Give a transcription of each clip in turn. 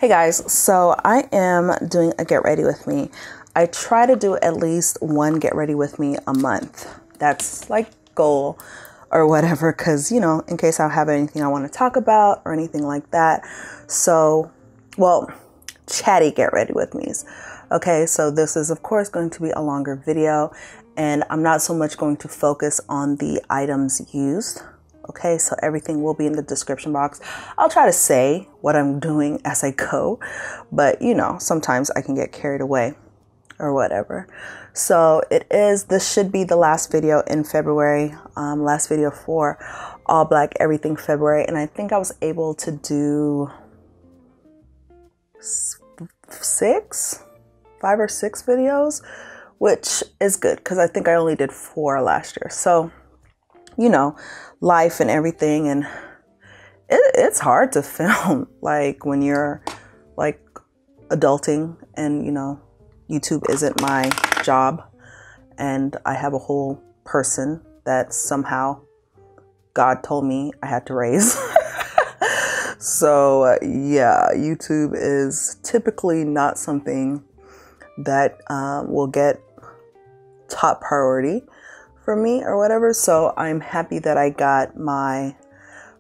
Hey guys, so I am doing a get ready with me. I try to do at least one get ready with me a month. That's like goal or whatever, because in case I have anything I want to talk about or anything like that. So, chatty get ready with me's. Okay, so this is of course going to be a longer video, and I'm not so much going to focus on the items used. Okay, so everything will be in the description box. I'll try to say what I'm doing as I go, but sometimes I can get carried away or whatever. So this should be the last video in February, last video for All Black Everything February. And I think I was able to do 5 or 6 videos, which is good because I think I only did 4 last year. So life and everything, and it's hard to film like when you're like adulting, and YouTube isn't my job, and I have a whole person that somehow God told me I had to raise. So yeah, YouTube is typically not something that will get top priority for me or whatever. So I'm happy that I got my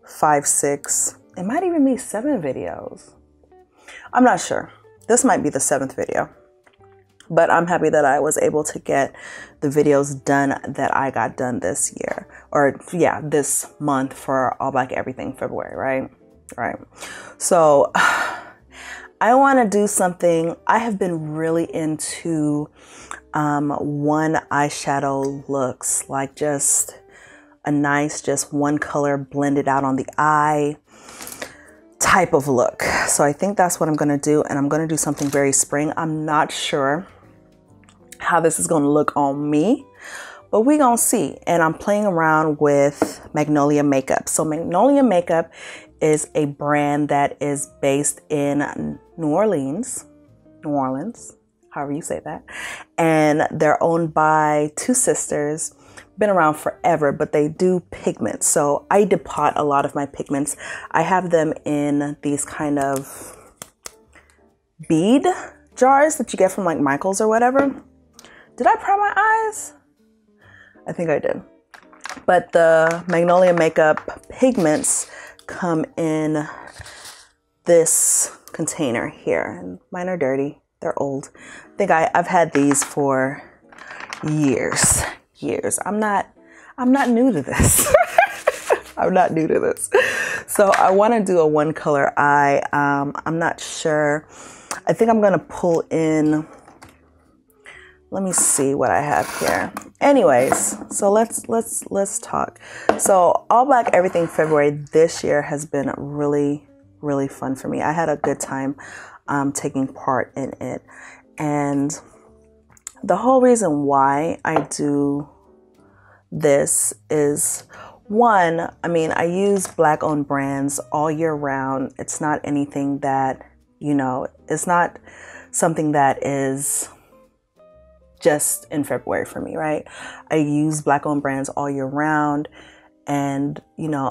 5, 6, it might even be 7 videos. I'm not sure. This might be the 7th video, but I'm happy that I was able to get the videos done that I got done this year, or yeah, this month for All Black Everything February, right? So I want to do something. I have been really into one eyeshadow looks, like just a nice, just one color blended out on the eye type of look. So I think that's what I'm going to do. And I'm going to do something very spring. I'm not sure how this is going to look on me, but we're going to see. And I'm playing around with Magnolia Makeup. So Magnolia Makeup is a brand that is based in New Orleans, however you say that. And they're owned by 2 sisters, been around forever, but they do pigments. So I depot a lot of my pigments. I have them in these kind of bead jars that you get from like Michael's or whatever. Did I pry my eyes? I think I did. But the Magnolia Makeup pigments come in this container here, and mine are dirty. They're old. I think I've had these for years. I'm not new to this. I'm not new to this. So I want to do a one color eye. I'm not sure. I think I'm going to pull in. Let me see what I have here. Anyways, so let's talk. So All Black Everything February this year has been really, really fun for me. I had a good time taking part in it. And the whole reason why I do this is, one, I mean, I use Black owned brands all year round. It's not anything that, it's not something that is just in February for me, right? I use Black owned brands all year round. And,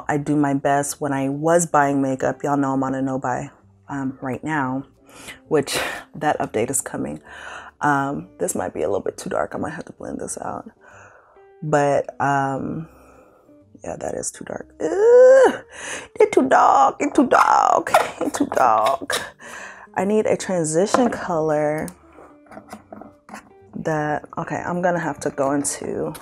I do my best when I was buying makeup. Y'all know I'm on a no buy right now, which that update is coming. This might be a little bit too dark. I might have to blend this out. But yeah, that is too dark. It's too dark. It's too dark. It's too dark. I need a transition color that, okay, I'm gonna have to go into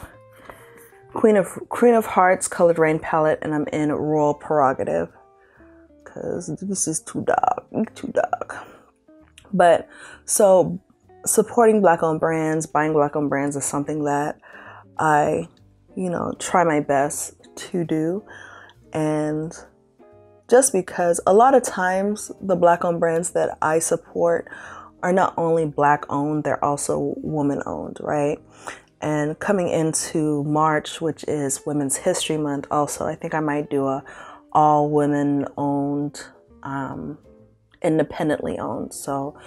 Queen of Hearts Colored Rain palette, and I'm in Royal Prerogative because this is too dark. It's too dark. But so supporting Black owned brands, buying Black owned brands is something that I, try my best to do. And just because a lot of times the Black owned brands that I support are not only Black owned, they're also woman owned, right? And coming into March, which is Women's History Month, also, I think I might do a all women owned, independently owned. So,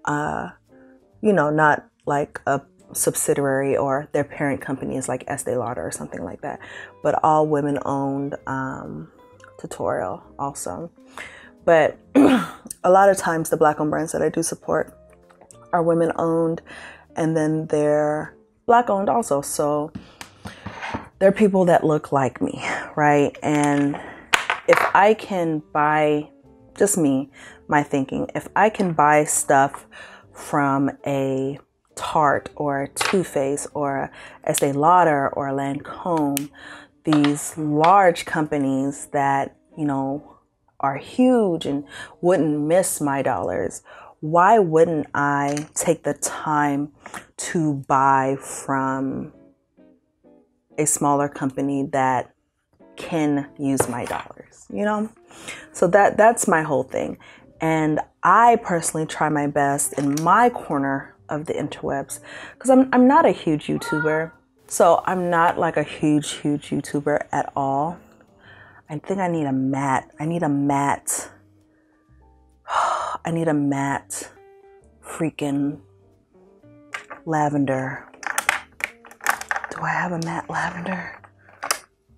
not like a subsidiary or their parent company is like Estee Lauder or something like that, but all women owned tutorial also. But a lot of times the Black owned brands that I do support are women owned, and then they're Black owned also. So they're people that look like me, right? And if I can buy, just me, my thinking, if I can buy stuff from a Tarte or a Too Faced or a Estee Lauder or a Lancome, these large companies that, you know, are huge and wouldn't miss my dollars, why wouldn't I take the time to buy from a smaller company that can use my dollars, you know? So that's my whole thing. And I personally try my best in my corner of the interwebs, because I'm not a huge YouTuber. So I'm not like a huge YouTuber at all. I think I need a matte. I need a matte freaking lavender. Do I have a matte lavender?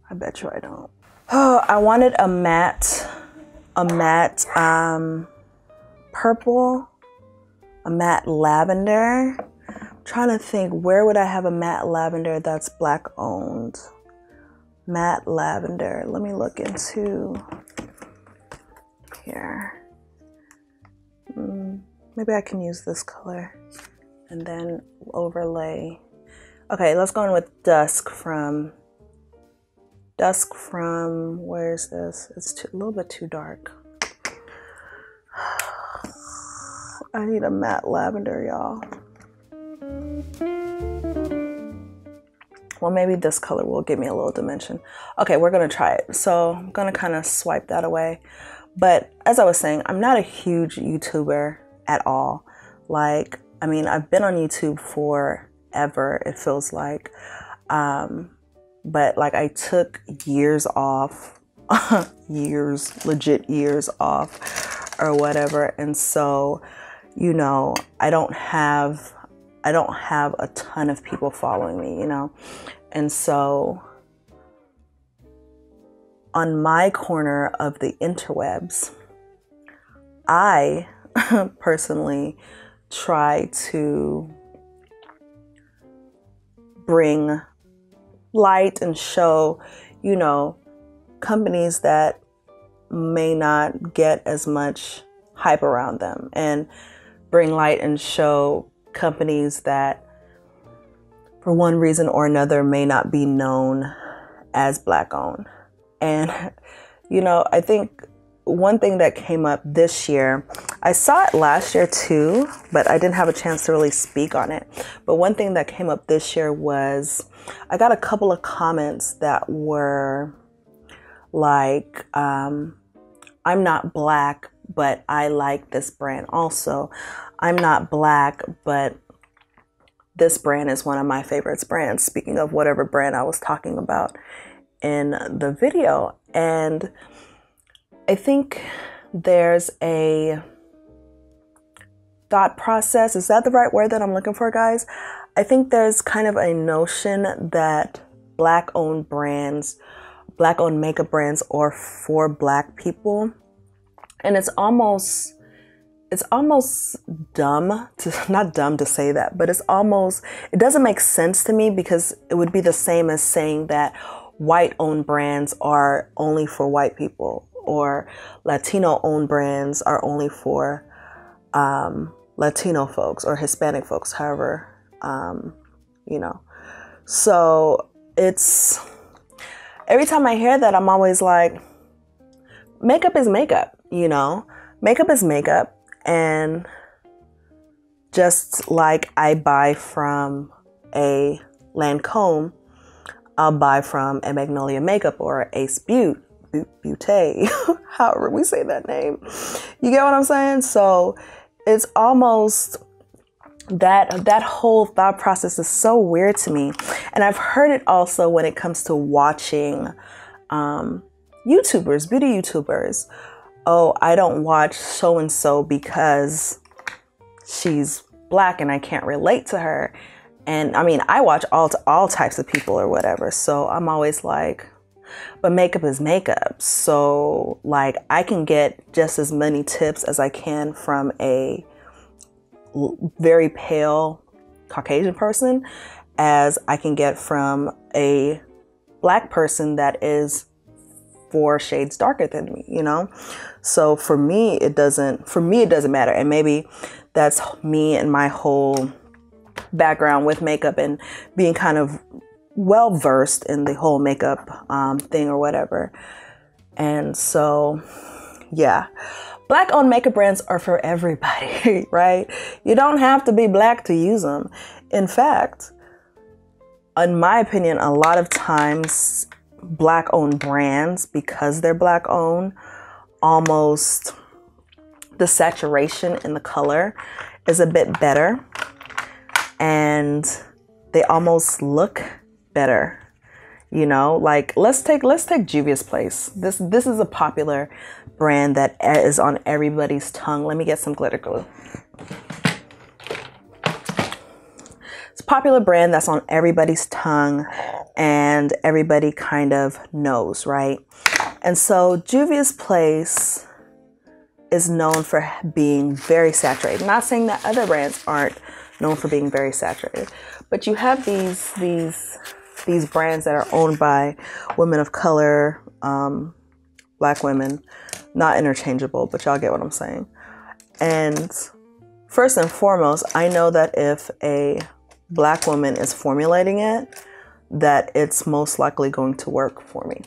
I bet you I don't. Oh, I wanted a matte purple, a matte lavender. I'm trying to think, where would I have a matte lavender that's Black owned? Matte lavender. Let me look into here. Maybe I can use this color and then overlay. Okay, let's go in with Dusk from, where is this? It's a little bit too dark. I need a matte lavender, y'all. Well, maybe this color will give me a little dimension. Okay, we're gonna try it. So I'm gonna kind of swipe that away. But as I was saying, I'm not a huge YouTuber at all. Like, I mean, I've been on YouTube forever, it feels like. But like I took years off, legit years off or whatever. And so, you know, I don't have a ton of people following me, you know? And so on my corner of the interwebs, I personally try to bring light and show, you know, companies that may not get as much hype around them, and bring light and show companies that for one reason or another may not be known as Black owned. And, you know, I think one thing that came up this year, I saw it last year too, but I didn't have a chance to really speak on it. But one thing that came up this year was I got a couple of comments that were like, I'm not Black, but I like this brand also. I'm not Black, but this brand is one of my favorite brands. Speaking of whatever brand I was talking about in the video. And I think there's a thought process. Is that the right word that I'm looking for, guys? I think there's kind of a notion that Black owned brands, Black owned makeup brands are for Black people. And it's almost dumb to, not dumb to say that, but it doesn't make sense to me, because it would be the same as saying that white owned brands are only for white people, or Latino owned brands are only for Latino folks or Hispanic folks, however, you know. So it's, every time I hear that, I'm always like, makeup is makeup, you know, makeup is makeup. And just like I buy from a Lancome, I'll buy from a Magnolia Makeup or Ace Beauty, however we say that name. You get what I'm saying? So it's almost that whole thought process is so weird to me. And I've heard it also when it comes to watching YouTubers, beauty YouTubers. Oh, I don't watch so-and-so because she's Black and I can't relate to her. And I mean, I watch all types of people or whatever. So I'm always like, but makeup is makeup. So like I can get just as many tips as I can from a very pale Caucasian person as I can get from a Black person that is 4 shades darker than me, you know? So for me, it doesn't matter. And maybe that's me and my whole background with makeup and being kind of well versed in the whole makeup thing or whatever. And so, yeah, Black owned makeup brands are for everybody, right? You don't have to be Black to use them. In fact, in my opinion, a lot of times Black owned brands, because they're Black owned, almost the saturation in the color is a bit better and they almost look better. You know, like let's take Juvia's Place. This is a popular brand that is on everybody's tongue. Let me get some glitter glue. It's a popular brand that's on everybody's tongue and everybody kind of knows, right? And so Juvia's Place is known for being very saturated. Not saying that other brands aren't known for being very saturated, but you have these brands that are owned by women of color, Black women, not interchangeable, but y'all get what I'm saying. And first and foremost, I know that if a Black woman is formulating it, that it's most likely going to work for me,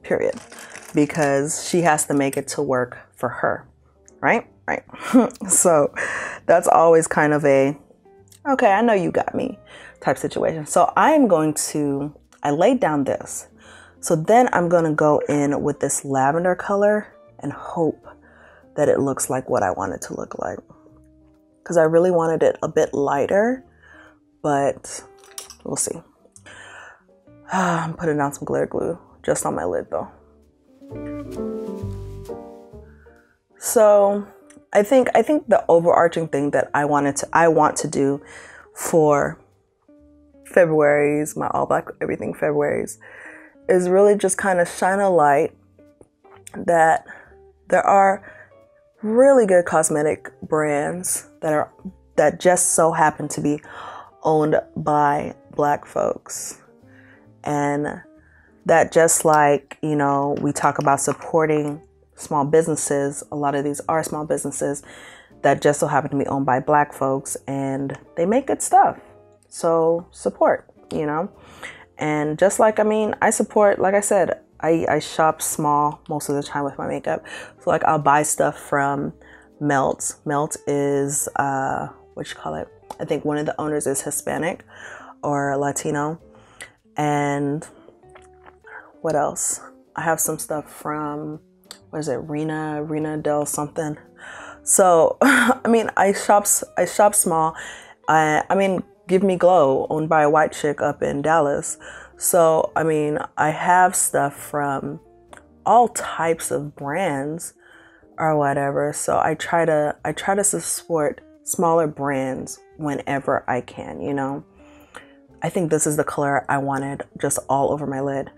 period. Because she has to make it to work for her, right? Right. So that's always kind of a, okay, I know you got me type situation. So I laid down this. So then I'm going to go in with this lavender color and hope that it looks like what I want it to look like. Because I really wanted it a bit lighter, but we'll see. I'm putting down some glitter glue just on my lid though. So I think the overarching thing that I want to do for February's, my all Black everything February's, is really just kind of shine a light that there are really good cosmetic brands that just so happen to be owned by Black folks. And that just like, you know, we talk about supporting small businesses, a lot of these are small businesses that just so happen to be owned by Black folks and they make good stuff. So support, you know. And just like, I mean, I support, like I said, I shop small most of the time with my makeup. So like I'll buy stuff from Melt. Melt is, what you call it? I think one of the owners is Hispanic or Latino. And what else? I have some stuff from, what is it? Rena Del something. So, I mean, I shop small. I mean, Give Me Glow, owned by a white chick up in Dallas. So, I mean, I have stuff from all types of brands or whatever. So I try to support smaller brands whenever I can, you know. I think this is the color I wanted just all over my lid.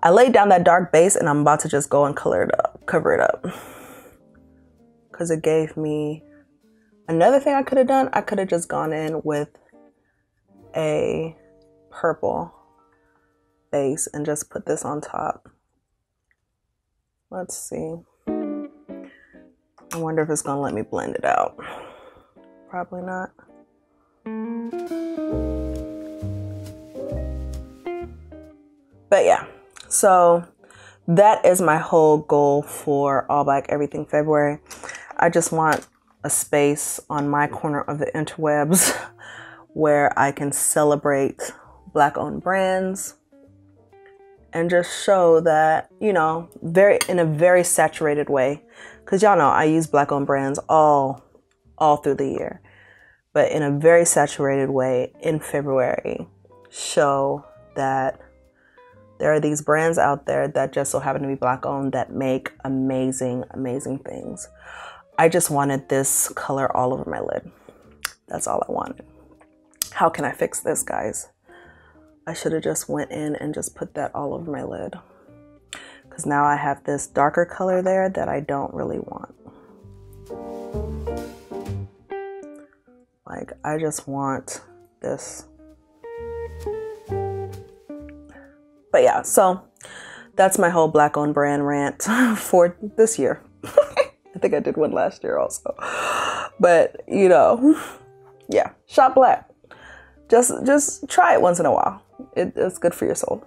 I laid down that dark base and I'm about to just go and cover it up. Because it gave me another thing I could have done. I could have just gone in with a purple base and just put this on top. Let's see. I wonder if it's gonna let me blend it out. Probably not. But yeah, so that is my whole goal for All Black Everything February. I just want a space on my corner of the interwebs where I can celebrate Black owned brands and just show that, you know, in a very saturated way. Cause y'all know I use Black owned brands all through the year, but in a very saturated way in February, show that there are these brands out there that just so happen to be Black owned that make amazing, amazing things. I just wanted this color all over my lid. That's all I wanted. How can I fix this, guys? I should have just went in and just put that all over my lid, because now I have this darker color there that I don't really want. Like, I just want this. But yeah, so that's my whole black owned brand rant for this year. I think I did one last year also. But, you know, yeah, shop black. Just try it once in a while. It's good for your soul.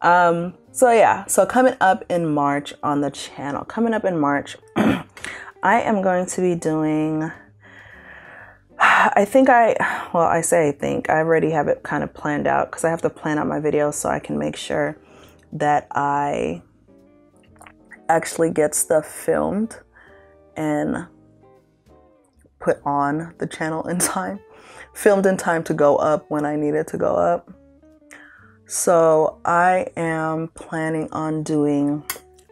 So yeah, so coming up in March on the channel, I am going to be doing, I already have it kind of planned out, because I have to plan out my videos so I can make sure that I actually get stuff filmed and put on the channel in time, filmed in time to go up when I need it to go up. So I am planning on doing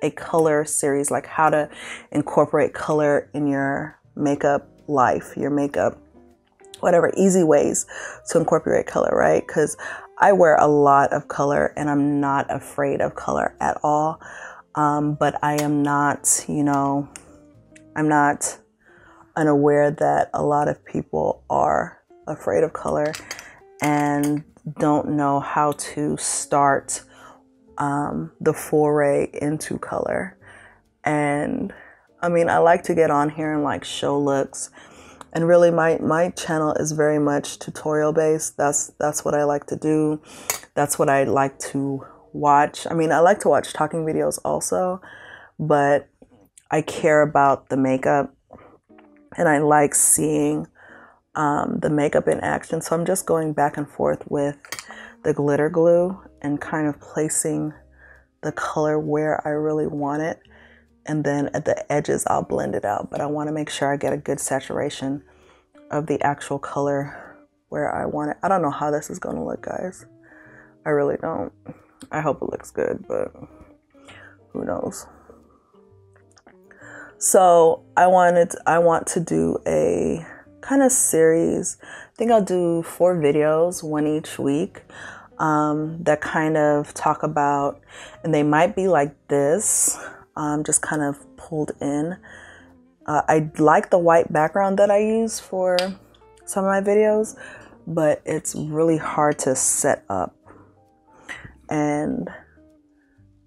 a color series, like how to incorporate color in your makeup life, your makeup, whatever, easy ways to incorporate color, right? Because I wear a lot of color and I'm not afraid of color at all. But I am not, you know, I'm not unaware that a lot of people are afraid of color and don't know how to start the foray into color. And I mean, I like to get on here and like show looks, and really my channel is very much tutorial based. That's what I like to do. That's what I like to watch. I mean, I like to watch talking videos also, but I care about the makeup and I like seeing the makeup in action. So I'm just going back and forth with the glitter glue and kind of placing the color where I really want it. And then at the edges, I'll blend it out. But I want to make sure I get a good saturation of the actual color where I want it. I don't know how this is going to look, guys. I really don't. I hope it looks good, but who knows? So I want to do a kind of series. I think I'll do 4 videos, one each week, that kind of talk about, and they might be like this, just kind of pulled in. I like the white background that I use for some of my videos, but it's really hard to set up. And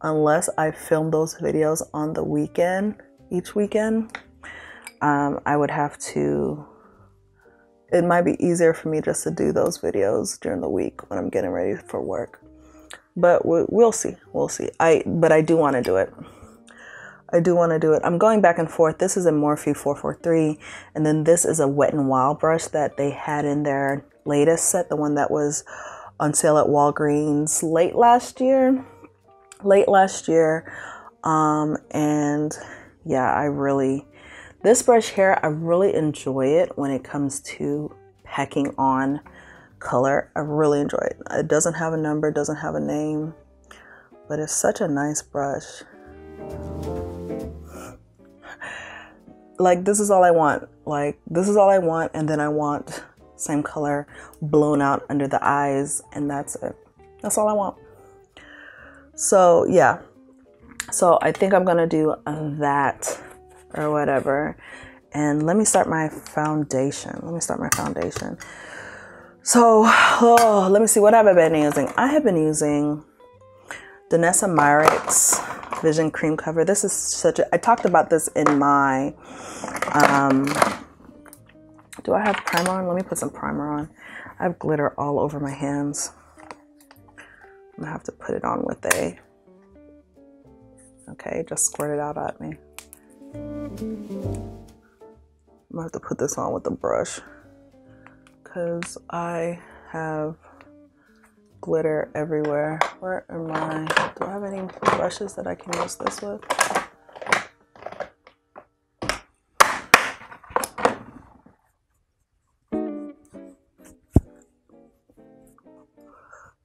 unless I film those videos on the weekend, each weekend, I would have to, it might be easier for me just to do those videos during the week when I'm getting ready for work. But we'll see. We'll see. But I do want to do it. I do want to do it. I'm going back and forth. This is a Morphe 443. And then this is a Wet n Wild brush that they had in their latest set. The one that was on sale at Walgreens late last year. And yeah, this brush here, I really enjoy it when it comes to packing on color. I really enjoy it. It doesn't have a number, doesn't have a name, but it's such a nice brush. Like, this is all I want. Like, this is all I want. And then I want same color blown out under the eyes. And that's it. That's all I want. So yeah. So I think I'm going to do that or whatever. And let me start my foundation. So, let me see. What have I been using? I have been using Danessa Myricks Vision Cream Cover. This is I talked about this in my, do I have primer on? Let me put some primer on. I have glitter all over my hands. I'm gonna have to put it on with okay, just squirt it out at me. I'm gonna have to put this on with the brush because I have glitter everywhere. Where am I? Do I have any brushes that I can use this with?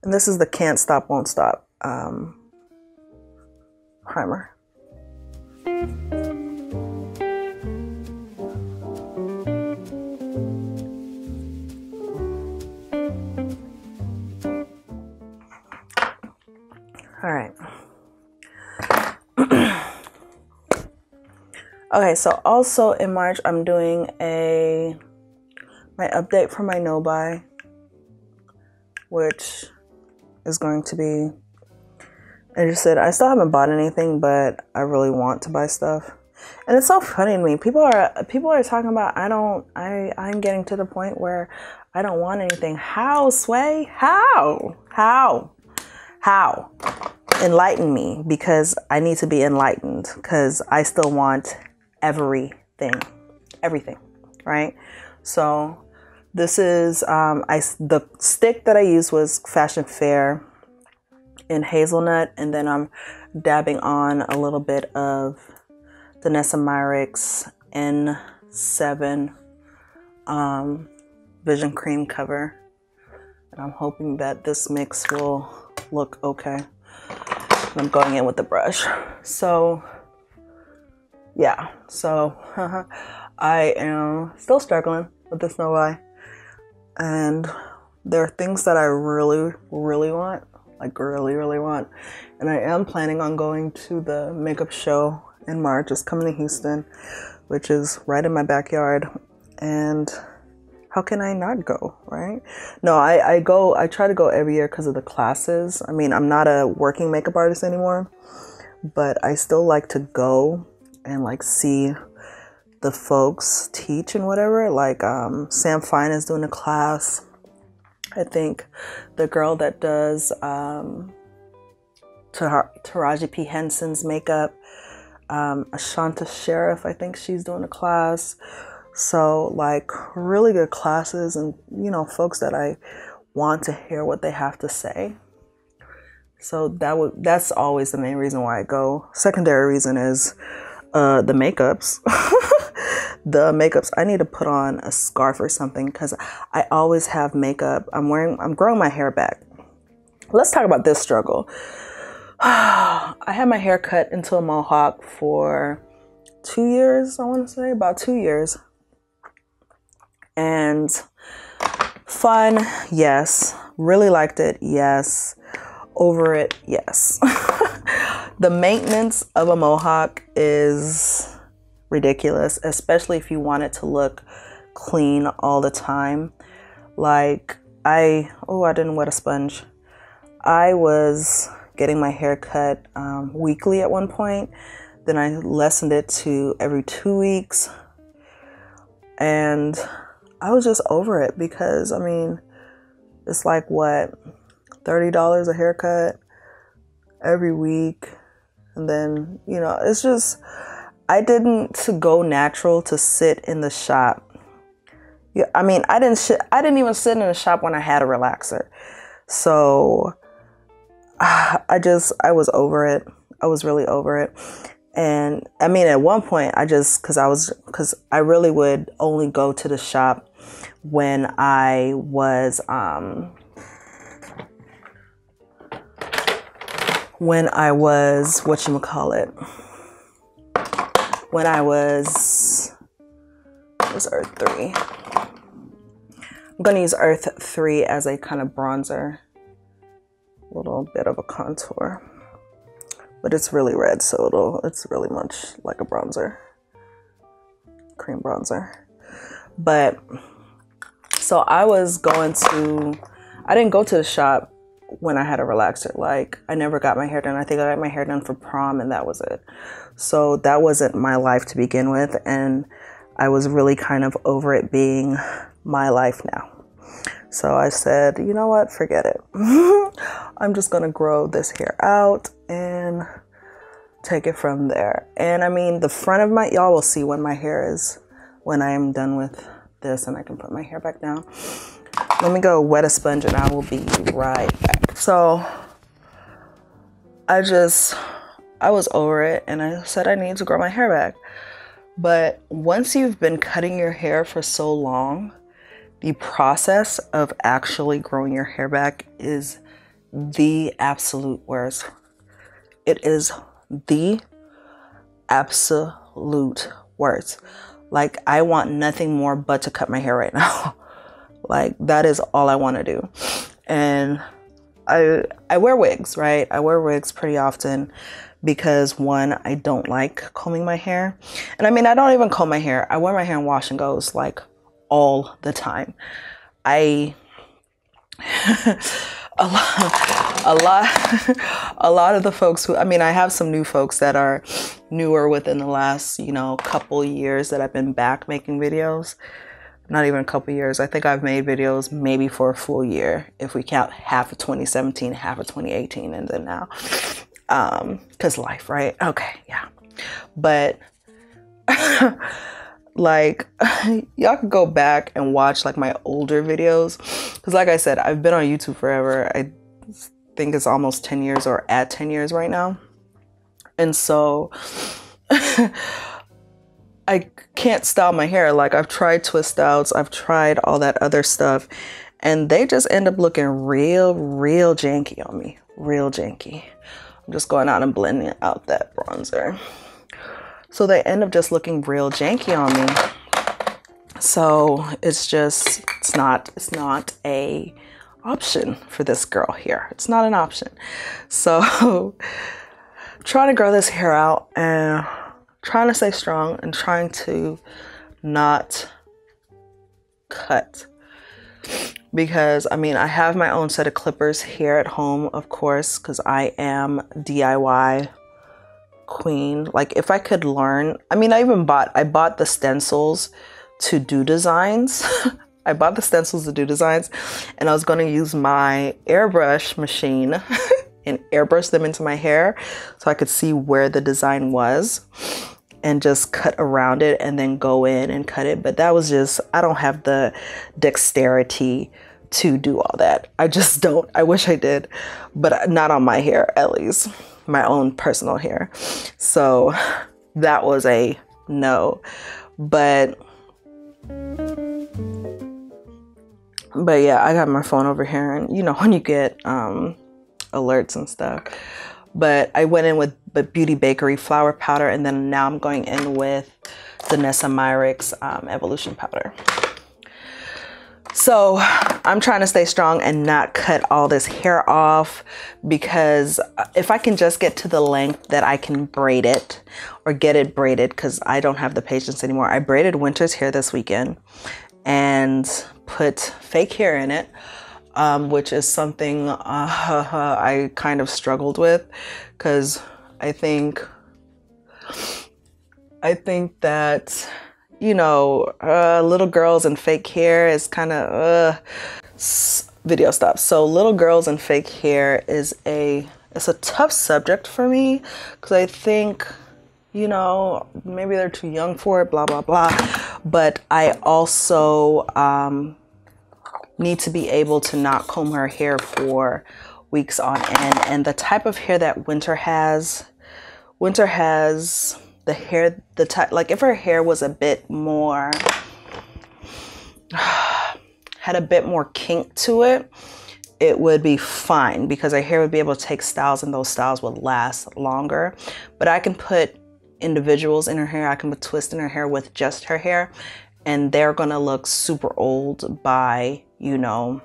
And this is the Can't Stop, Won't Stop primer. Okay, so also in March, I'm doing my update for my no-buy, which is going to be, I just said, I still haven't bought anything, but I really want to buy stuff. And it's so funny to me. People are talking about, I'm getting to the point where I don't want anything. How, Sway? How? Enlighten me, because I need to be enlightened, because I still want everything, right? So this is, the stick that I used was Fashion Fair in Hazelnut, and then I'm dabbing on a little bit of Danessa Myricks N7 Vision Cream Cover. And I'm hoping that this mix will look okay. I'm going in with the brush. So yeah, so I am still struggling with this no buy. And there are things that I really want, like really want. And I am planning on going to the makeup show in March. It's coming to Houston, which is right in my backyard. And how can I not go, right? No, I try to go every year because of the classes. I mean, I'm not a working makeup artist anymore, but I still like to go and like see the folks teach and whatever. Like Sam Fine is doing a class. I think the girl that does Taraji P. Henson's makeup, Ashanta Sheriff, I think she's doing a class. So like really good classes, and you know, folks that I want to hear what they have to say. So that's always the main reason why I go. Secondary reason is the makeups. The makeups, I need to put on a scarf or something because I always have makeup. I'm growing my hair back. Let's talk about this struggle. I had my hair cut into a mohawk for 2 years, I want to say, about 2 years. And fun, yes. Really liked it, yes. Over it, yes. The maintenance of a mohawk is ridiculous, especially if you want it to look clean all the time. Like I didn't wet a sponge. I was getting my hair cut weekly at one point. Then I lessened it to every 2 weeks. And I was just over it because, I mean, it's like what, $30 a haircut every week. And then, you know, it's just, I didn't go natural to sit in the shop. Yeah, I mean, I didn't even sit in the shop when I had a relaxer. So I was over it. I was really over it. And I mean, at one point because I really would only go to the shop when I was, Earth 3. I'm going to use Earth 3 as a kind of bronzer, a little bit of a contour, but it's really red, so it's really much like a bronzer, cream bronzer. But so I didn't go to the shop when I had a relaxer. Like, I never got my hair done. I think I got my hair done for prom and that was it. So that wasn't my life to begin with. And I was really kind of over it being my life now. So I said, you know what, forget it. I'm just going to grow this hair out and take it from there. And I mean, the front of y'all will see when my hair is, when I am done with this and I can put my hair back down. Let me go wet a sponge and I will be right back. So I was over it and I said I need to grow my hair back. But once you've been cutting your hair for so long, the process of actually growing your hair back is the absolute worst. It is the absolute worst. Like, I want nothing more but to cut my hair right now. Like, that is all I want to do. And I wear wigs, right? I wear wigs pretty often because one, I don't like combing my hair. And I mean, I don't even comb my hair. I wear my hair in wash and goes like all the time. I a lot of the folks who, I mean, I have some new folks that are newer within the last, you know, couple years that I've been back making videos. Not even a couple years. I think I've made videos maybe for a full year, if we count half of 2017, half of 2018, and then now. Because life, right? Okay, yeah. But like, y'all could go back and watch like my older videos. Because like I said, I've been on YouTube forever. I think it's almost 10 years or at 10 years right now. And so I can't style my hair. Like, I've tried twist outs, I've tried all that other stuff, and they just end up looking real janky on me. Real janky. I'm just going out and blending out that bronzer. So they end up just looking real janky on me. So it's just, it's not a option for this girl here. It's not an option. So trying to grow this hair out and trying to stay strong and trying to not cut, because I mean, I have my own set of clippers here at home, of course, because I am DIY queen. Like, if I could learn, I mean, I bought the stencils to do designs. I bought the stencils to do designs, and I was going to use my airbrush machine and airbrush them into my hair so I could see where the design was and just cut around it and then go in and cut it. But that was just, I don't have the dexterity to do all that. I just don't. I wish I did, but not on my hair, at least my own personal hair. So that was a no. But yeah, I got my phone over here, and you know, when you get alerts and stuff. But I went in with the Beauty Bakery flour powder, and then now I'm going in with Danessa Myricks Evolution powder. So I'm trying to stay strong and not cut all this hair off, because if I can just get to the length that I can braid it or get it braided, because I don't have the patience anymore. I braided Winter's hair this weekend and put fake hair in it, which is something I kind of struggled with, because I think that, you know, little girls and fake hair is kind of video stop. So little girls and fake hair is it's a tough subject for me, because I think, you know, maybe they're too young for it, blah blah blah. But I also need to be able to not comb her hair for weeks on end. And the type of hair that Winter has the hair, the type, like if her hair was a bit more, had a bit more kink to it, it would be fine, because her hair would be able to take styles and those styles would last longer. But I can put individuals in her hair, I can put twists in her hair with just her hair, and they're gonna look super old by, you know,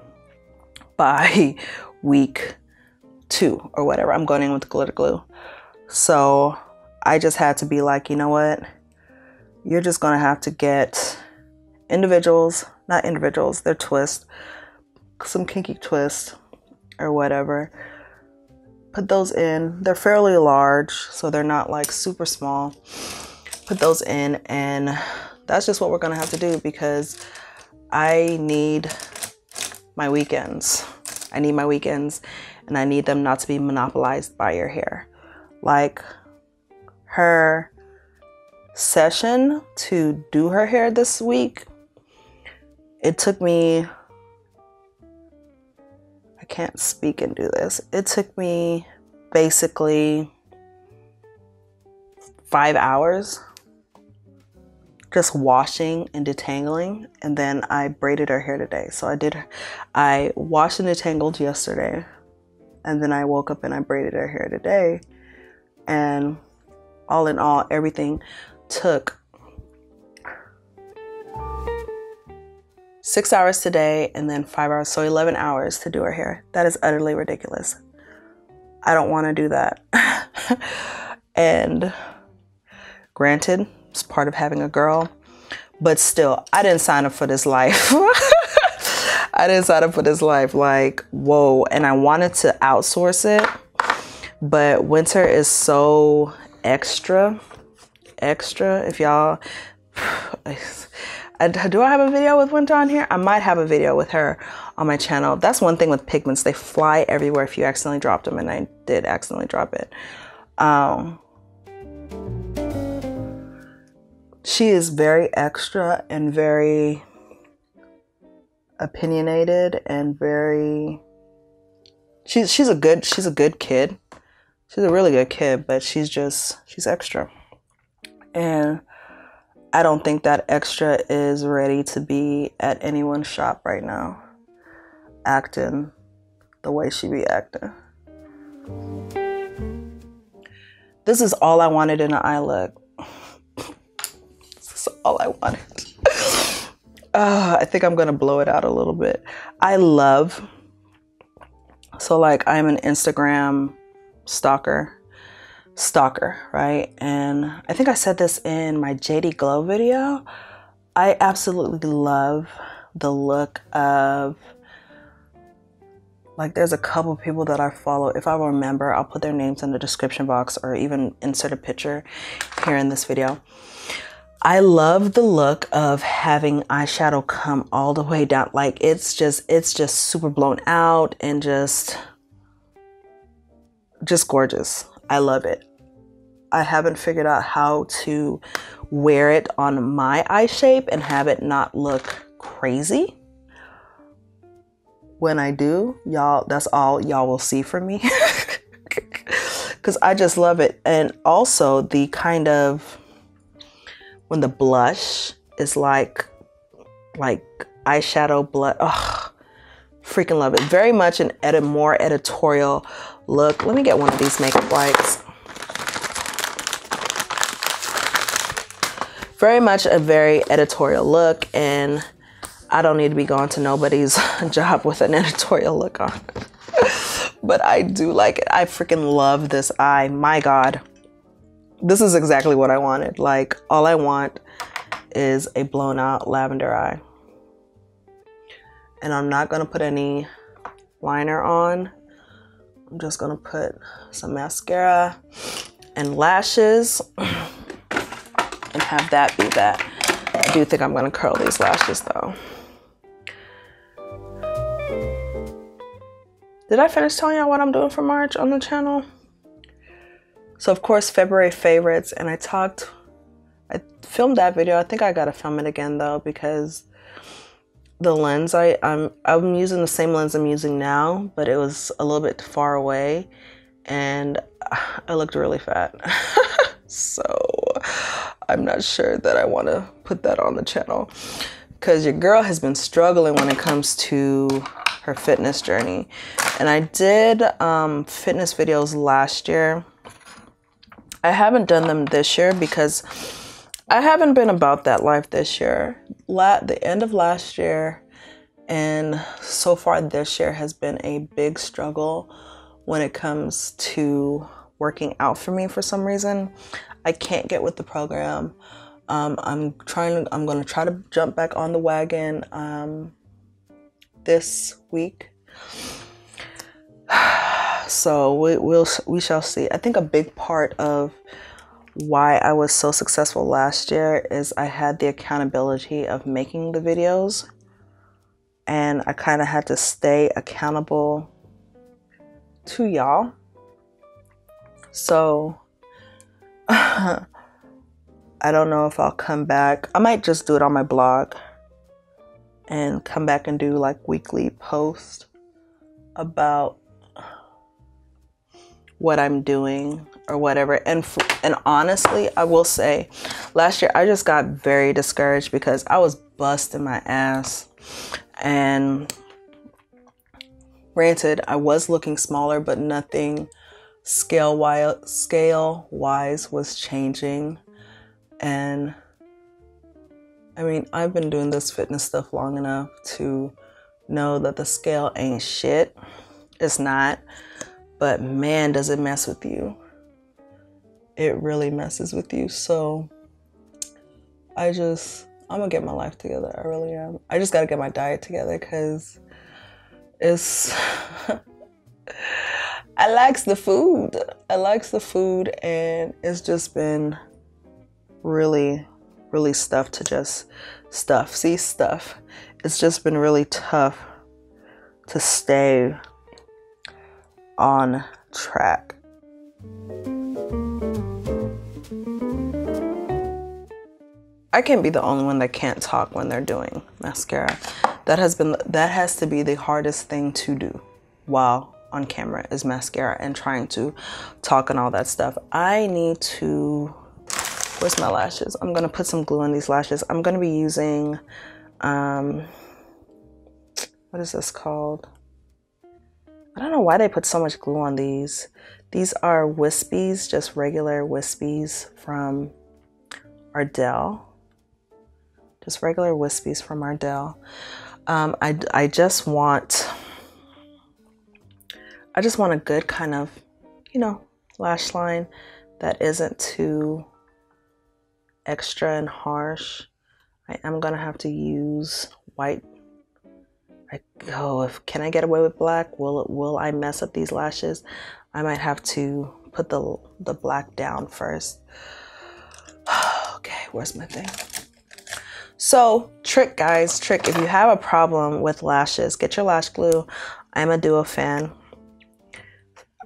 by week 2 or whatever. I'm going in with glitter glue. So I just had to be like, you know what? You're just gonna have to get individuals, not individuals, they're twists, some kinky twists or whatever. Put those in. They're fairly large, so they're not like super small. Put those in, and that's just what we're gonna have to do, because I need my weekends. I need my weekends, and I need them not to be monopolized by your hair. Like, her session to do her hair this week, it took me, I can't speak and do this. It took me basically 5 hours just washing and detangling, and then I braided her hair today. So I washed and detangled yesterday, and then I woke up and I braided her hair today. And all in all, everything took 6 hours today and then 5 hours, so 11 hours to do her hair. That is utterly ridiculous. I don't want to do that. And granted, it's part of having a girl, but still, I didn't sign up for this life. I didn't sign up for this life. Like, whoa. And I wanted to outsource it, but winter is so extra. If y'all, do I have a video with Winter on here? I might have a video with her on my channel. That's one thing with pigments. They fly everywhere if you accidentally dropped them, and I did accidentally drop it. She is very extra and very opinionated and very, she's a good kid. She's a really good kid, but she's extra. And I don't think that extra is ready to be at anyone's shop right now, acting the way she be acting. This is all I wanted in an eye look. This is all I wanted. I think I'm gonna blow it out a little bit. So like, I'm an Instagram stalker, right? And I think I said this in my JD Glow video. I absolutely love the look of, like, there's a couple people that I follow. If I remember, I'll put their names in the description box or even insert a picture here in this video. I love the look of having eyeshadow come all the way down. Like, it's just super blown out and just gorgeous. I love it. I haven't figured out how to wear it on my eye shape and have it not look crazy. When I do, y'all, that's all y'all will see from me. Because I just love it. And also the kind of, when the blush is like eyeshadow blush. Oh, freaking love it. Very much an more editorial look. Let me get one of these makeup wipes. Very much a very editorial look, and I don't need to be going to nobody's job with an editorial look on. But I do like it. I freaking love this eye. My God. This is exactly what I wanted. Like, all I want is a blown out lavender eye. And I'm not gonna put any liner on. I'm just gonna put some mascara and lashes and have that be that. I do think I'm gonna curl these lashes though. Did I finish telling y'all what I'm doing for March on the channel? So of course, February favorites, and I filmed that video. I think I gotta film it again though, because the lens I'm using the same lens I'm using now, but it was a little bit far away and I looked really fat. So I'm not sure that I want to put that on the channel, because your girl has been struggling when it comes to her fitness journey. And I did fitness videos last year. I haven't done them this year because I haven't been about that life this year. The end of last year and so far this year has been a big struggle when it comes to working out for me. For some reason, I can't get with the program. I'm gonna try to jump back on the wagon this week. So we shall see. I think a big part of why I was so successful last year is I had the accountability of making the videos, and I kind of had to stay accountable to y'all. So I don't know if I'll come back. I might just do it on my blog and come back and do like weekly posts about what I'm doing or whatever. And honestly, I will say last year I just got very discouraged because I was busting my ass, and granted I was looking smaller, but nothing scale wise was changing. And I mean, I've been doing this fitness stuff long enough to know that the scale ain't shit. It's not. But man, does it mess with you. It really messes with you. So I'm gonna get my life together. I really am. I just gotta get my diet together because it's I likes the food. And it's just been really stuff to just stuff. See, stuff. It's just been really tough to stay on track. I can't be the only one that can't talk when they're doing mascara. That has to be the hardest thing to do while on camera is mascara and trying to talk and all that stuff. I need to, where's my lashes? I'm gonna put some glue on these lashes. I'm gonna be using, what is this called? I don't know why they put so much glue on these. These are wispies, just regular wispies from Ardell. Just regular wispies from Ardell. I just want a good kind of, lash line that isn't too extra and harsh. I am gonna have to use white. Can I get away with black? Will I mess up these lashes? I might have to put the black down first. Okay, where's my thing? So, trick, guys, if you have a problem with lashes, get your lash glue. I'm a Duo fan.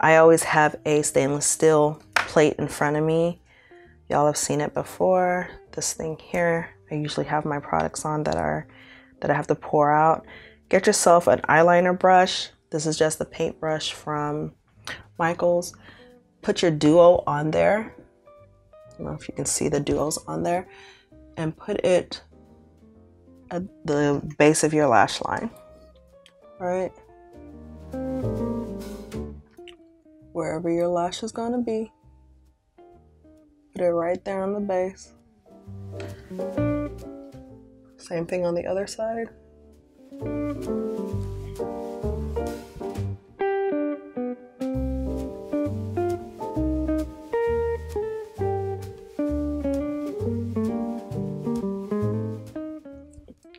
I always have a stainless steel plate in front of me. Y'all have seen it before. This thing here, I usually have my products on that I have to pour out. Get yourself an eyeliner brush. This is just the paint brush from Michaels. Put your Duo on there. I don't know if you can see the Duos on there. And put it at the base of your lash line. All right. Wherever your lash is gonna be. Put it right there on the base. Same thing on the other side.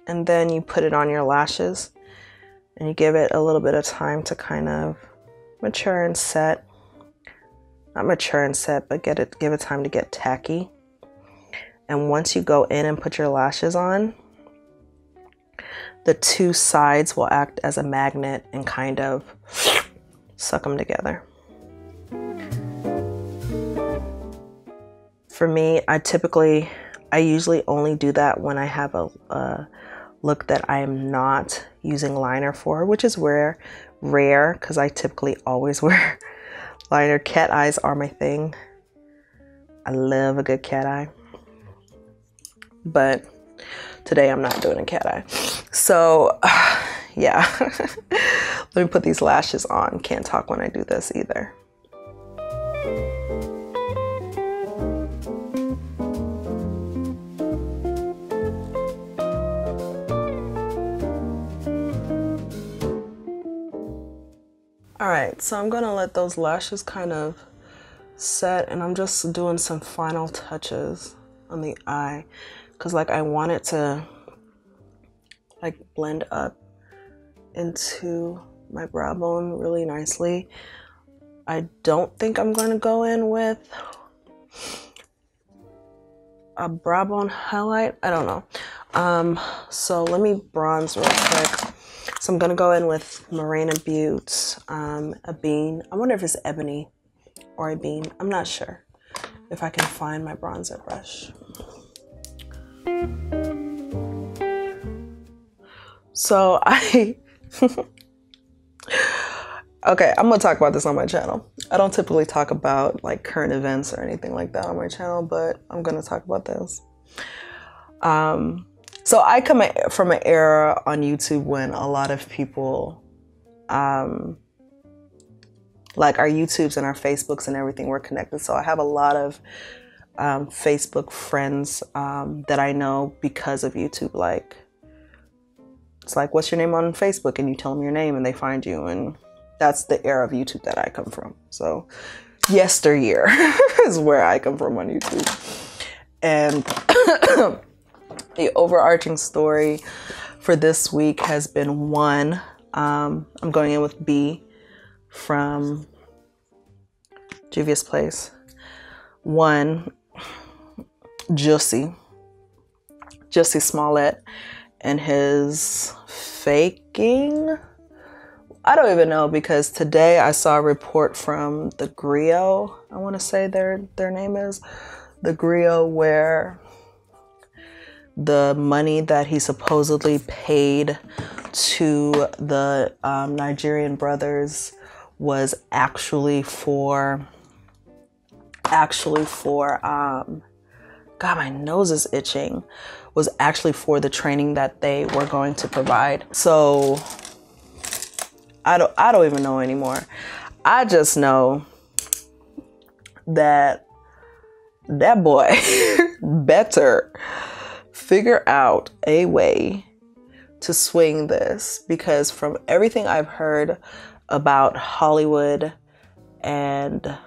And then you put it on your lashes and you give it a little bit of time to kind of mature and set. Not mature and set, but give it time to get tacky. And once you go in and put your lashes on, the two sides will act as a magnet and kind of suck them together. For me, I usually only do that when I have a look that I am not using liner for, which is rare because I typically always wear liner. Cat eyes are my thing. I love a good cat eye. But today I'm not doing a cat eye. So yeah, let me put these lashes on. Can't talk when I do this either. All right, so I'm gonna let those lashes kind of set, and I'm just doing some final touches on the eye because I want it to blend up into my brow bone really nicely. I don't think I'm gonna go in with a brow bone highlight. I don't know. So let me bronze real quick. So I'm gonna go in with Morena Butte, a bean. I wonder if it's ebony or a bean. I'm not sure if I can find my bronzer brush. So okay, I'm gonna talk about this on my channel. I don't typically talk about current events or anything like that on my channel, but I'm gonna talk about this. So I come from an era on YouTube when a lot of people, our YouTubes and our Facebooks and everything were connected. So I have a lot of Facebook friends that I know because of YouTube. Like, it's like, what's your name on Facebook? And you tell them your name and they find you. And that's the era of YouTube that I come from. So yesteryear is where I come from on YouTube. And the overarching story for this week has been one, I'm going in with B from Juvia's Place. One, Jussie Smollett and his faking. I don't even know, because today I saw a report from the GRWM, I want to say their name is, the GRWM, where the money that he supposedly paid to the Nigerian brothers was actually for God, my nose is itching, was actually for the training that they were going to provide. So I don't even know anymore. I just know that boy better figure out a way to swing this, because from everything I've heard about Hollywood and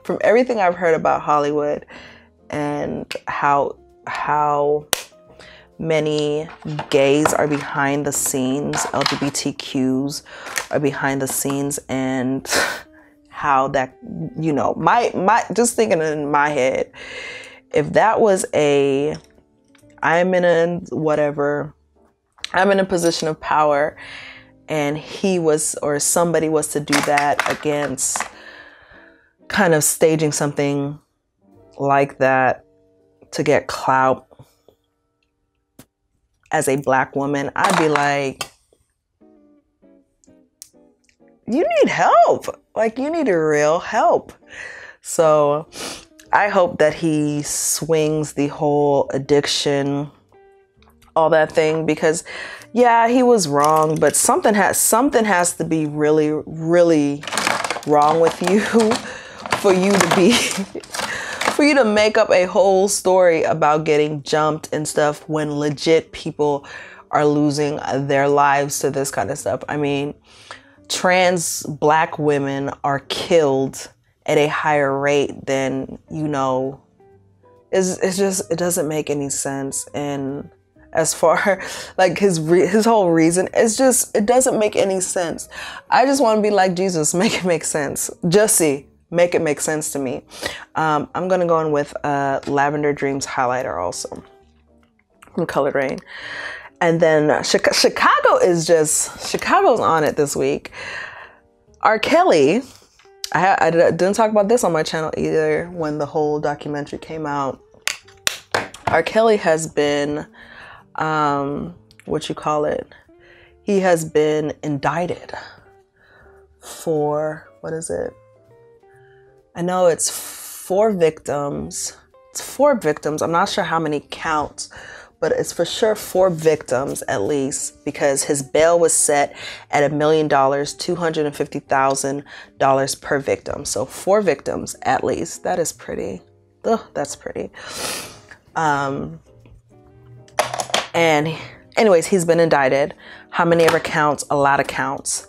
from everything I've heard about Hollywood and how many gays are behind the scenes, LGBTQs are behind the scenes, and how that, you know, my just thinking in my head, if that was I'm in a position of power and he was, or somebody was to do that against, kind of staging something like that to get clout as a Black woman, I'd be like, you need help. Like, you need real help. So I hope that he swings the whole addiction, all that thing, because yeah, he was wrong, but something has to be really, really wrong with you for you to make up a whole story about getting jumped and stuff when legit people are losing their lives to this kind of stuff. I mean, trans Black women are killed at a higher rate than, you know, it's just, it doesn't make any sense. And as far like his whole reason, it's just, it doesn't make any sense. I just want to be like Jesus, make it make sense. Jussie, make it make sense to me. I'm gonna go in with Lavender Dreams highlighter also from Colored Rain. And then Chicago's on it this week. R. Kelly, I didn't talk about this on my channel either when the whole documentary came out. R. Kelly has been, he has been indicted for, what is it? I know it's 4 victims. It's 4 victims. I'm not sure how many counts, but it's for sure 4 victims at least, because his bail was set at $1 million, $250,000 per victim. So 4 victims at least. That is pretty. Ugh, that's pretty. And anyways, he's been indicted. How many ever counts? A lot of counts.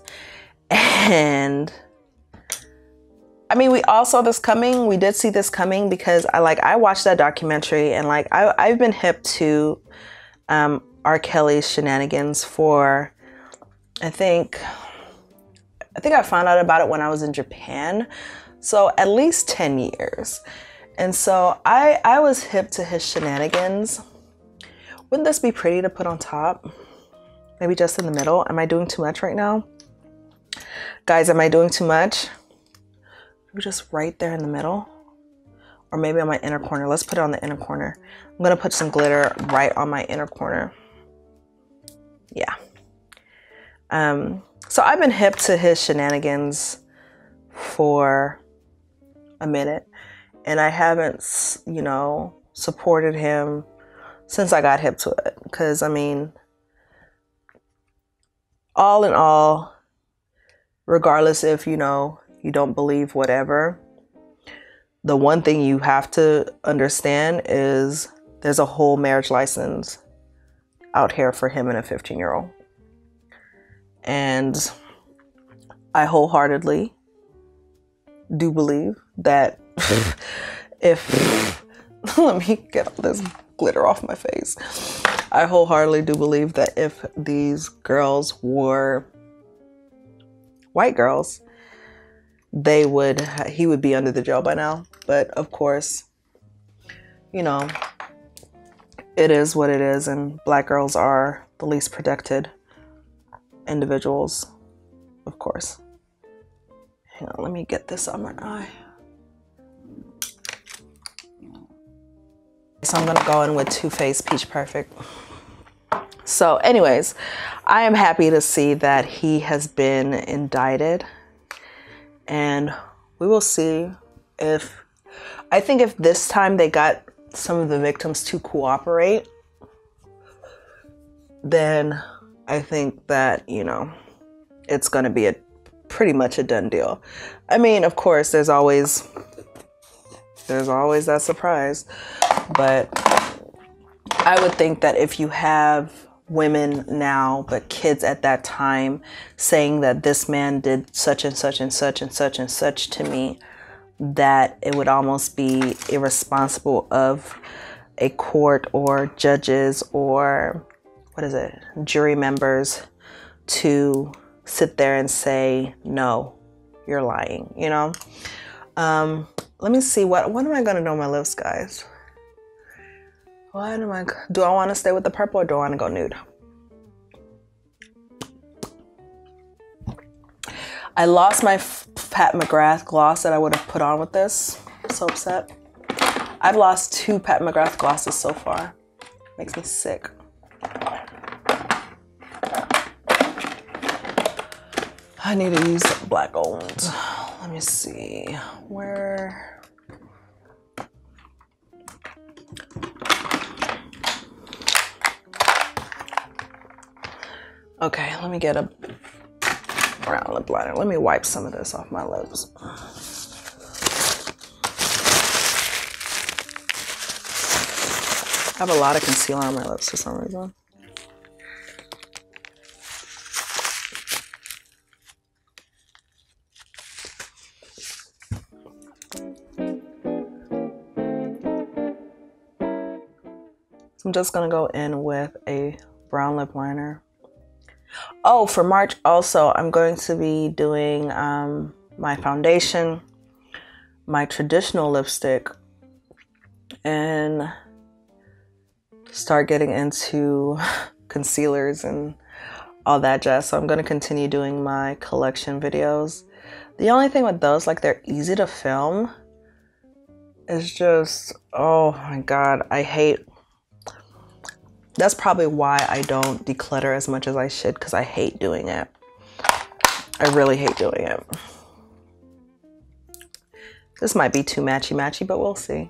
And I mean, we all saw this coming. We did see this coming because I watched that documentary, and like I've been hip to R. Kelly's shenanigans for, I think I found out about it when I was in Japan. So at least 10 years. And so I was hip to his shenanigans. Wouldn't this be pretty to put on top? Maybe just in the middle. Am I doing too much right now? Guys, am I doing too much? Maybe just right there in the middle. Or maybe on my inner corner. Let's put it on the inner corner. I'm going to put some glitter right on my inner corner. Yeah. So I've been hip to his shenanigans for a minute. And I haven't, you know, supported him since I got hip to it. Because, I mean, all in all, regardless if, you know, you don't believe whatever, the one thing you have to understand is there's a whole marriage license out here for him and a 15-year-old. And I wholeheartedly do believe that if let me get all this glitter off my face. I wholeheartedly do believe that if these girls were white girls, he would be under the jail by now. But of course, you know, it is what it is, and black girls are the least protected individuals, of course. Hang on, let me get this on my eye. So I'm gonna go in with Too Faced Peach Perfect. So anyways, I am happy to see that he has been indicted, and we will see I think if this time they got some of the victims to cooperate, then I think that, you know, it's going to be pretty much a done deal. I mean, of course, there's always that surprise, but I would think that if you have women now, but kids at that time saying that this man did such and such and such and such and such to me, that it would almost be irresponsible of a court or judges or jury members to sit there and say, no, you're lying, you know? Let me see, what am I gonna do on my lips, guys? Do I want to stay with the purple or do I want to go nude? I lost my Pat McGrath gloss that I would have put on with this. I'm so upset. I've lost 2 Pat McGrath glosses so far. Makes me sick. I need to use black gold. Let me see. Where? Okay, let me get a brown lip liner. Let me wipe some of this off my lips. I have a lot of concealer on my lips for some reason. So I'm just gonna go in with a brown lip liner. Oh, for March also, I'm going to be doing my foundation, my traditional lipstick, and start getting into concealers and all that jazz. So I'm going to continue doing my collection videos. The only thing with those, like, they're easy to film. It's just, oh my God, that's probably why I don't declutter as much as I should, because I hate doing it. I really hate doing it. This might be too matchy-matchy, but we'll see.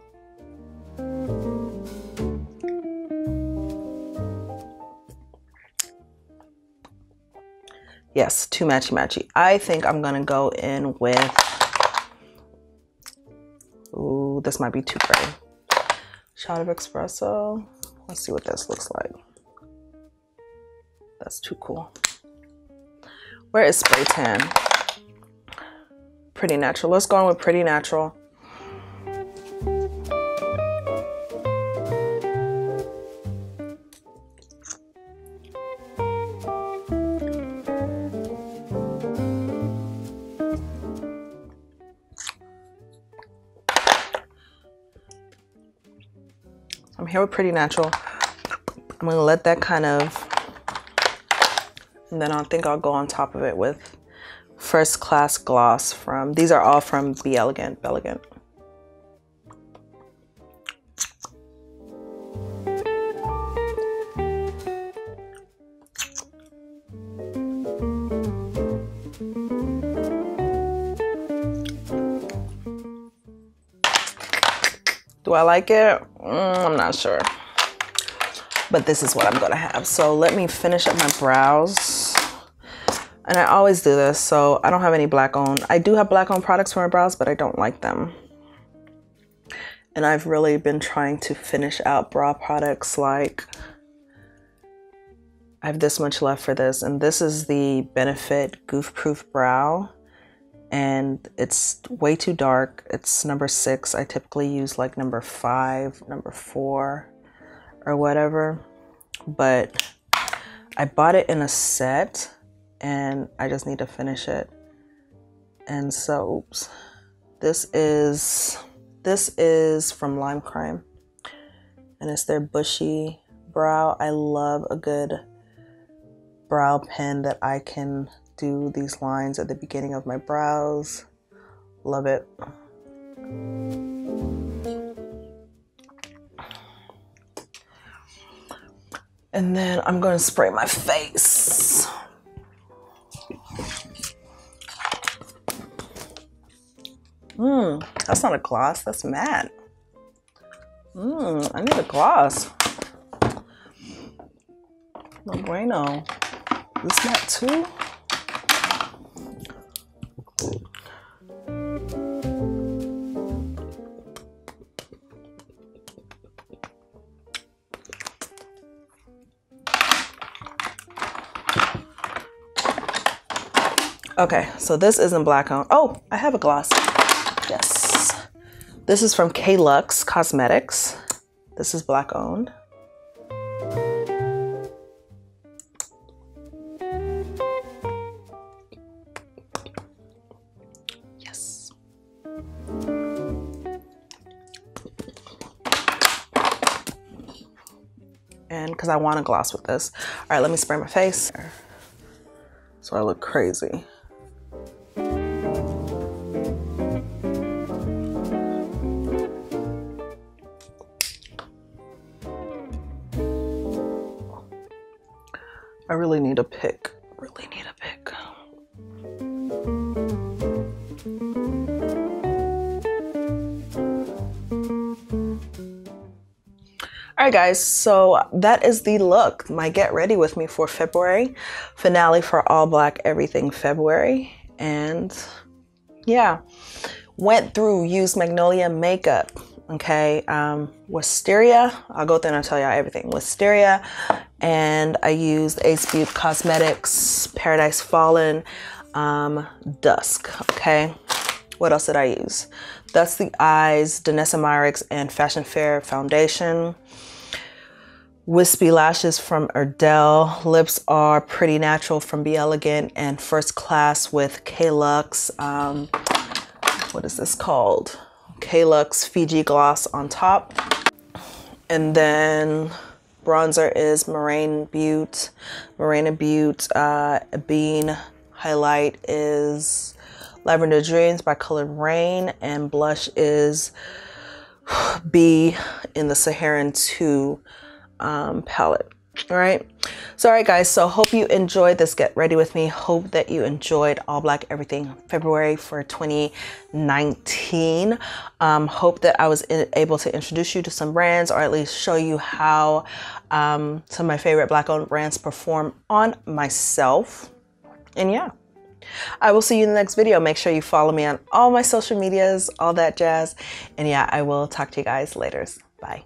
Yes, too matchy-matchy. I think I'm gonna go in with, ooh, this might be too gray. Shot of espresso. Let's see what this looks like. That's too cool. Where is spray tan? Pretty Natural. Let's go in with Pretty Natural. I'm here with Pretty Natural. I'm gonna let that kind of, and then I think I'll go on top of it with First Class Gloss from, these are all from Be Elegant. Do I like it? I'm not sure. But this is what I'm gonna have. So let me finish up my brows. And I always do this, so I don't have any black owned. I do have black owned products for my brows, but I don't like them. And I've really been trying to finish out brow products. Like, I have this much left for this, and this is the Benefit Goof Proof Brow, and it's way too dark. It's number 6. I typically use like number 5, number 4, or whatever, but I bought it in a set and I just need to finish it. And so, oops, this is from Lime Crime, and it's their Bushy Brow. I love a good brow pen that I can do these lines at the beginning of my brows. Love it. And then I'm going to spray my face. That's not a gloss, that's matte. I need a gloss. No bueno. This matte too? Okay, so this isn't black owned. Oh, I have a gloss. Yes. This is from K-Lux Cosmetics. This is black owned. Yes. And because I want a gloss with this. All right, let me spray my face so I look crazy. I really need a pick. Really need a pick. All right, guys, so that is the look. My get ready with me for February. Finale for all black everything February. And yeah, went through, used Magnolia makeup. Okay, Wisteria. I'll go through and I'll tell y'all everything. Wisteria. And I used Ace Beauty Cosmetics, Paradise Fallen, Dusk, okay? What else did I use? That's the Eyes, Danessa Myricks, and Fashion Fair Foundation. Wispy Lashes from Erdell. Lips are Pretty Natural from Be Elegant, and First Class with K-Lux. What is this called? K-Lux Fiji Gloss on top. And then bronzer is Morena Butte. Bean highlight is Lavender Dreams by Colored Rain, and blush is B in the Saharan 2 palette. All right, so all right guys, so hope you enjoyed this get ready with me. Hope that you enjoyed all black everything February for 2019. Hope that I was able to introduce you to some brands, or at least show you how some of my favorite black owned brands perform on myself. And yeah, I will see you in the next video. Make sure you follow me on all my social medias, all that jazz. And yeah, I will talk to you guys later. Bye.